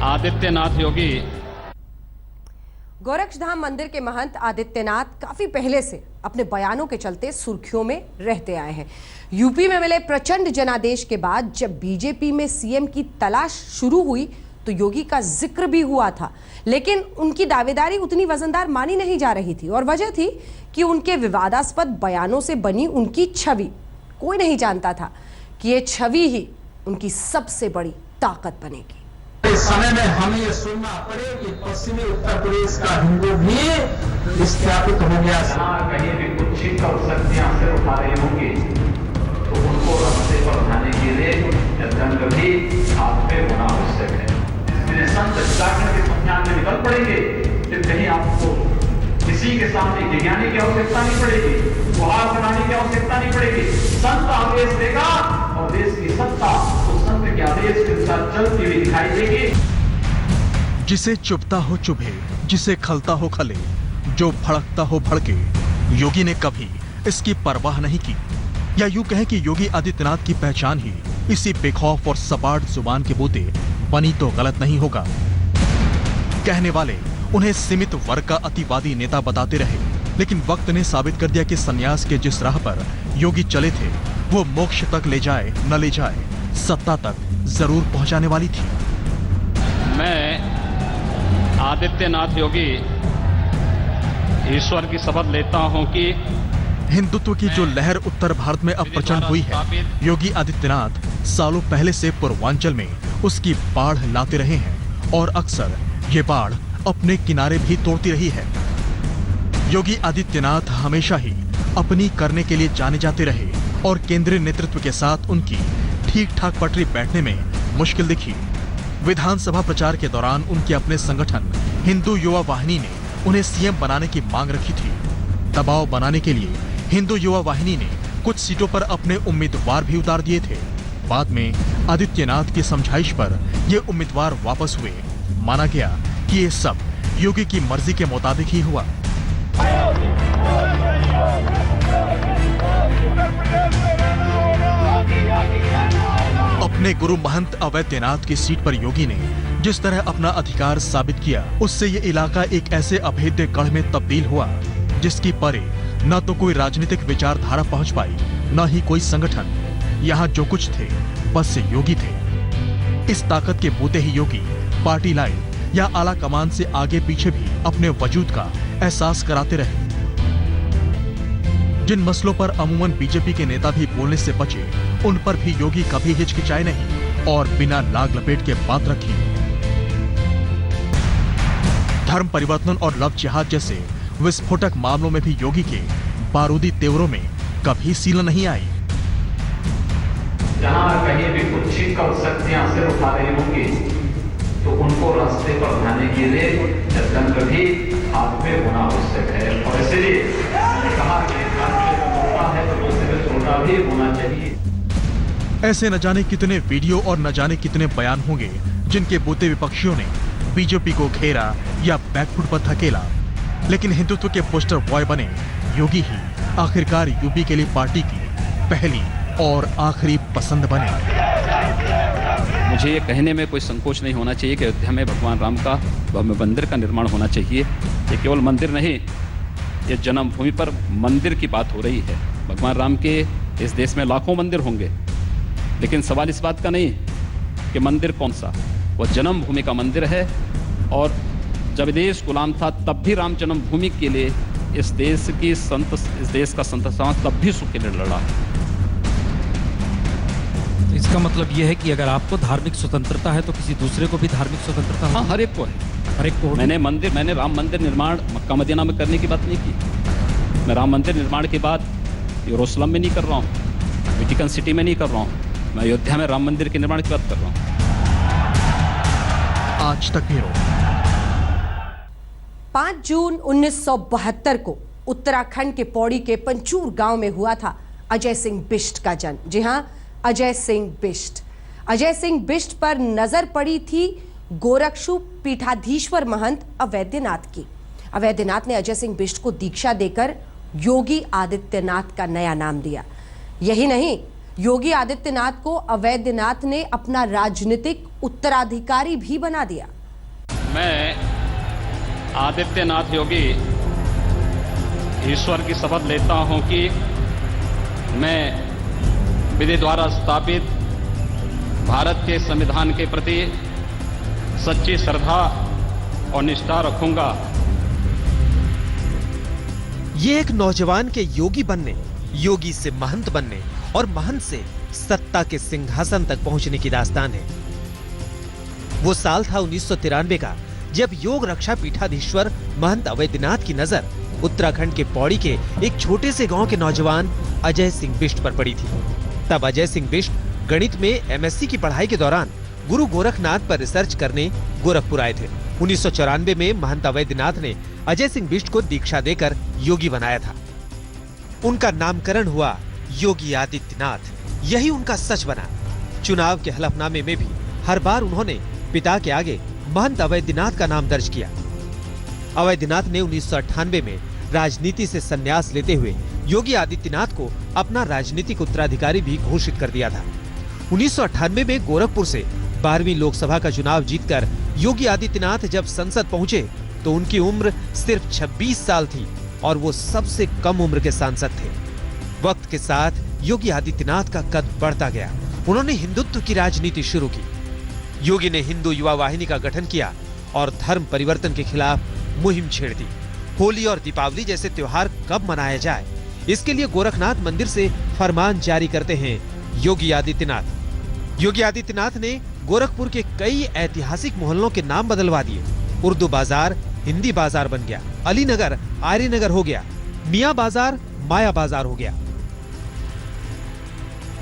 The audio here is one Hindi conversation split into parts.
आदित्यनाथ योगी। गोरक्षधाम मंदिर के महंत आदित्यनाथ काफी पहले से अपने बयानों के चलते सुर्खियों में रहते आए हैं। यूपी में मिले प्रचंड जनादेश के बाद जब बीजेपी में सीएम की तलाश शुरू हुई तो योगी का जिक्र भी हुआ था, लेकिन उनकी दावेदारी उतनी वजनदार मानी नहीं जा रही थी और वजह थी कि उनके विवादास्पद बयानों से बनी उनकी छवि। कोई नहीं जानता था कि ये छवि ही उनकी सबसे बड़ी ताकत बनेगी। इस समय में हमें यह सुनना पड़े कि पश्चिमी उत्तर प्रदेश का हिंदू भी स्थापित हो गया। कहीं भी कुछ छिप और शक्तियां से उठा रही होंगी तो उनको रास्ते पर लाने के लिए जंग भी हाथ में होना आवश्यक है। इसलिए संत जागरण के संज्ञान में निकल पड़ेंगे, फिर कहीं आपको किसी के सामने विज्ञानी की आवश्यकता नहीं पड़ेगी, गुहार बनाने की आवश्यकता नहीं पड़ेगी। संत आदेश देगा और देश की सत्ता उस संत के आदेश के अनुसार चलती हुई दिखाई देगी। जिसे चुभता हो चुभे, जिसे खलता हो खले, जो भड़कता हो भड़के, योगी ने कभी इसकी परवाह नहीं की। या यूं कहें कि योगी आदित्यनाथ की पहचान ही इसी बेखौफ और सपाट जुबान के बोते बनी तो गलत नहीं होगा। कहने वाले उन्हें सीमित वर्ग का अतिवादी नेता बताते रहे, लेकिन वक्त ने साबित कर दिया कि सन्यास के जिस राह पर योगी चले थे वो मोक्ष तक ले जाए न ले जाए, सत्ता तक जरूर पहुंचाने वाली थी। मैं आदित्यनाथ योगी ईश्वर की शपथ लेता हूं कि हिंदुत्व की जो लहर उत्तर भारत में अब प्रचंड हुई है, योगी आदित्यनाथ सालों पहले से पूर्वांचल में उसकी बाढ़ लाते रहे हैं और अक्सर ये बाढ़ अपने किनारे भी तोड़ती रही है। योगी आदित्यनाथ हमेशा ही अपनी करने के लिए जाने जाते रहे और केंद्रीय नेतृत्व के साथ उनकी ठीक ठाक पटरी बैठने में मुश्किल दिखी। विधानसभा प्रचार के दौरान उनके अपने संगठन हिंदू युवा वाहिनी ने उन्हें सीएम बनाने की मांग रखी थी। दबाव बनाने के लिए हिंदू युवा वाहिनी ने कुछ सीटों पर अपने उम्मीदवार भी उतार दिए थे। बाद में आदित्यनाथ की समझाइश पर ये उम्मीदवार वापस हुए। माना गया कि ये सब योगी की मर्जी के मुताबिक ही हुआ। अपने गुरु महंत अवैधनाथ की सीट पर योगी ने जिस तरह अपना अधिकार साबित किया, उससे ये इलाका एक ऐसे अभेद्य गढ़ में तब्दील हुआ जिसकी परे न तो कोई राजनीतिक विचारधारा पहुंच पाई, न ही कोई संगठन। यहाँ जो कुछ थे बस योगी थे। इस ताकत के बूते ही योगी पार्टी लाइन या आला कमान से आगे पीछे भी अपने वजूद का एहसास कराते रहे। जिन मसलों पर अमूमन बीजेपी के नेता भी बोलने से बचे, उन पर भी योगी कभी हिचकिचाए नहीं और बिना लाग लपेट के बात रखी। धर्म परिवर्तन और लव जिहाद जैसे विस्फोटक मामलों में भी योगी के बारूदी तेवरों में कभी सील नहीं आई। जहां कहीं भी कुछ छिप और शक्तियां सिर उठा रही होंगी तो उनको रास्ते पर लाने के लिए जंग भी हाथ में होना आवश्यक है। और इसलिए कहा कि है तो छोटा भी होना चाहिए। ऐसे न जाने कितने वीडियो और न जाने कितने बयान होंगे जिनके बूते विपक्षियों ने बीजेपी को घेरा या बैकफुट पर धकेला, लेकिन हिंदुत्व के पोस्टर बॉय बने योगी ही आखिरकार यूपी के लिए पार्टी की पहली और आखिरी पसंद बने। मुझे ये कहने में कोई संकोच नहीं होना चाहिए कि अयोध्या में भगवान राम का भव्य मंदिर का निर्माण होना चाहिए। ये केवल मंदिर नहीं, ये जन्मभूमि पर मंदिर की बात हो रही है। भगवान राम के इस देश में लाखों मंदिर होंगे, लेकिन सवाल इस बात का नहीं कि मंदिर कौन सा, वो जन्मभूमि का मंदिर है। और जब देश गुलाम था तब भी राम जन्मभूमि के लिए इस देश का संत समाज तब भी सुख के लिए लड़ा। इसका मतलब यह है कि अगर आपको धार्मिक स्वतंत्रता है तो किसी दूसरे को भी धार्मिक स्वतंत्रता है। हाँ, हर एक को है, हर एक को। मैंने राम मंदिर निर्माण मक्का मदीना में करने की बात नहीं की। मैं राम मंदिर निर्माण के बाद यरूशलेम में नहीं कर रहा हूँ, वेटिकन सिटी में नहीं कर रहा हूँ, मैं अयोध्या में राम मंदिर के निर्माण की बात कर रहा हूँ। आज तक ब्यूरो। 5 जून 1972 को उत्तराखंड के पौड़ी के पंचूर गांव में हुआ था अजय सिंह बिष्ट का जन्म। जी हां, अजय सिंह बिष्ट। अजय सिंह बिष्ट पर नजर पड़ी थी गोरक्षु पीठाधीश्वर महंत अवैधनाथ की। अवैधनाथ ने अजय सिंह बिष्ट को दीक्षा देकर योगी आदित्यनाथ का नया नाम दिया। यही नहीं, योगी आदित्यनाथ को अवैधनाथ ने अपना राजनीतिक उत्तराधिकारी भी बना दिया। मैं आदित्यनाथ योगी ईश्वर की शपथ लेता हूं कि मैं विधि द्वारा स्थापित भारत के संविधान के प्रति सच्ची श्रद्धा और निष्ठा रखूंगा। ये एक नौजवान के योगी बनने, योगी से महंत बनने और महंत से सत्ता के सिंहासन तक पहुंचने की दास्तान है। वो साल था 1993 का, जब योग रक्षा पीठाधीश्वर महंत अवैधनाथ की नजर उत्तराखंड के पौड़ी के एक छोटे से गांव के नौजवान अजय सिंह बिष्ट पर पड़ी थी। तब अजय सिंह बिष्ट गणित में एमएससी की पढ़ाई के दौरान गुरु गोरखनाथ पर रिसर्च करने गोरखपुर आए थे। 1994 में महंत अवैधनाथ ने अजय सिंह बिष्ट को दीक्षा देकर योगी बनाया था। उनका नामकरण हुआ योगी आदित्यनाथ। यही उनका सच बना। चुनाव के हलफनामे में भी हर बार उन्होंने पिता के आगे महंत अवैधनाथ का नाम दर्ज किया। अवैधनाथ ने 1998 में राजनीति से संन्यास लेते हुए योगी आदित्यनाथ को अपना राजनीतिक उत्तराधिकारी भी घोषित कर दिया था। 1998 में गोरखपुर से 12वीं लोकसभा का चुनाव जीतकर योगी आदित्यनाथ जब संसद पहुंचे तो उनकी उम्र सिर्फ 26 साल थी और वो सबसे कम उम्र के सांसद थे। वक्त के साथ योगी आदित्यनाथ का कद बढ़ता गया। उन्होंने हिंदुत्व की राजनीति शुरू की। योगी ने हिंदू युवा वाहिनी का गठन किया और धर्म परिवर्तन के खिलाफ मुहिम छेड़ दी। होली और दीपावली जैसे त्योहार कब मनाया जाए, इसके लिए गोरखनाथ मंदिर से फरमान जारी करते हैं योगी आदित्यनाथ। योगी आदित्यनाथ ने गोरखपुर के कई ऐतिहासिक मोहल्लों के नाम बदलवा दिए। उर्दू बाजार हिंदी बाजार बन गया, अलीनगर आर्यनगर हो गया, मियां बाजार माया बाजार हो गया।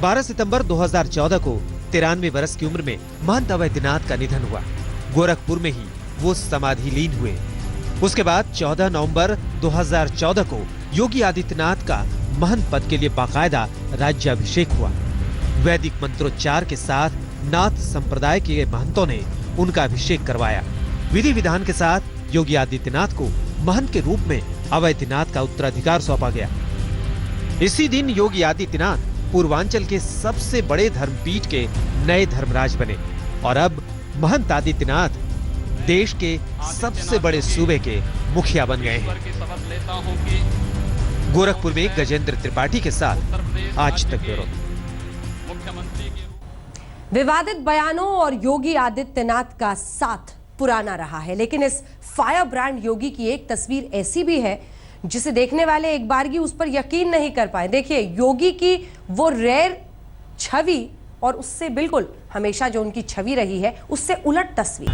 12 सितंबर 2014 को 93 वर्ष की उम्र में महंत अवैधनाथ का निधन हुआ। गोरखपुर में ही वो समाधिलीन हुए। उसके बाद 14 नवंबर 2014 को योगी आदित्यनाथ का महंत पद के लिए बाकायदा राज्याभिषेक हुआ। वैदिक मंत्रोच्चार के साथ नाथ संप्रदाय के महंतों ने उनका अभिषेक करवाया। विधि विधान के साथ योगी आदित्यनाथ को महंत के रूप में अवैधनाथ का उत्तराधिकार सौंपा गया। इसी दिन योगी आदित्यनाथ पूर्वांचल के सबसे बड़े धर्मपीठ के नए धर्मराज बने और अब महंत आदित्यनाथ देश के सबसे बड़े सूबे के मुखिया बन गए हैं। गोरखपुर में गजेंद्र त्रिपाठी के साथ आज तक ब्यूरो। विवादित बयानों और योगी आदित्यनाथ का साथ पुराना रहा है, लेकिन इस फायर ब्रांड योगी की एक तस्वीर ऐसी भी है जिसे देखने वाले एक बारगी उस पर यकीन नहीं कर पाए। देखिए योगी की वो रेयर छवि और उससे बिल्कुल हमेशा जो उनकी छवि रही है उससे उलट तस्वीर।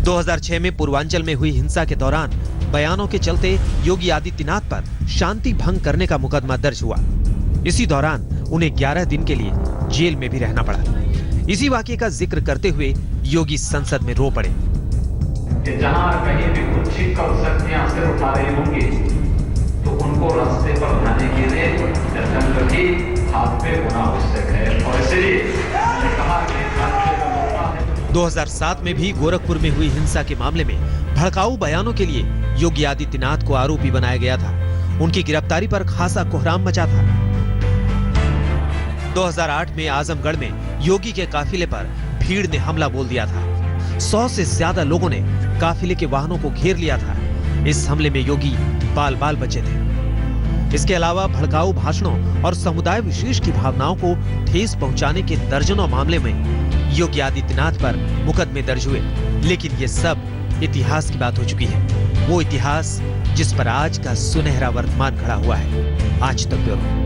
2006 में पूर्वांचल में हुई हिंसा के दौरान बयानों के चलते योगी आदित्यनाथ पर शांति भंग करने का मुकदमा दर्ज हुआ। इसी दौरान उन्हें 11 दिन के लिए जेल में भी रहना पड़ा। इसी वाकये का जिक्र करते हुए योगी संसद में रो पड़े। जहां कहीं भी कुछ छिप कर शक्तियां सिर उठा रही होंगी तो उनको रास्ते पर लाने के लिए जंग भी हाथ पे होना आवश्यक है। और इसलिए मैंने कहा कि 2007 में भी गोरखपुर में हुई हिंसा के मामले में भड़काऊ बयानों के लिए योगी आदित्यनाथ को आरोपी बनाया गया था। उनकी गिरफ्तारी पर खासा कोहराम मचा था। 2008 में आजमगढ़ में योगी के काफिले पर भीड़ ने हमला बोल दिया था। 100 से ज्यादा लोगों ने काफिले के वाहनों को घेर लिया था। इस हमले में योगी बाल बाल बचे थे। इसके अलावा भड़काऊ भाषणों और समुदाय विशेष की भावनाओं को ठेस पहुंचाने के दर्जनों मामले में योगी आदित्यनाथ पर मुकदमे दर्ज हुए। लेकिन ये सब इतिहास की बात हो चुकी है, वो इतिहास जिस पर आज का सुनहरा वर्तमान खड़ा हुआ है। आज तक ब्यूरो।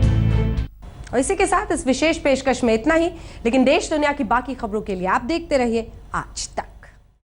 और इसी के साथ इस विशेष पेशकश में इतना ही, लेकिन देश दुनिया की बाकी खबरों के लिए आप देखते रहिए आज तक।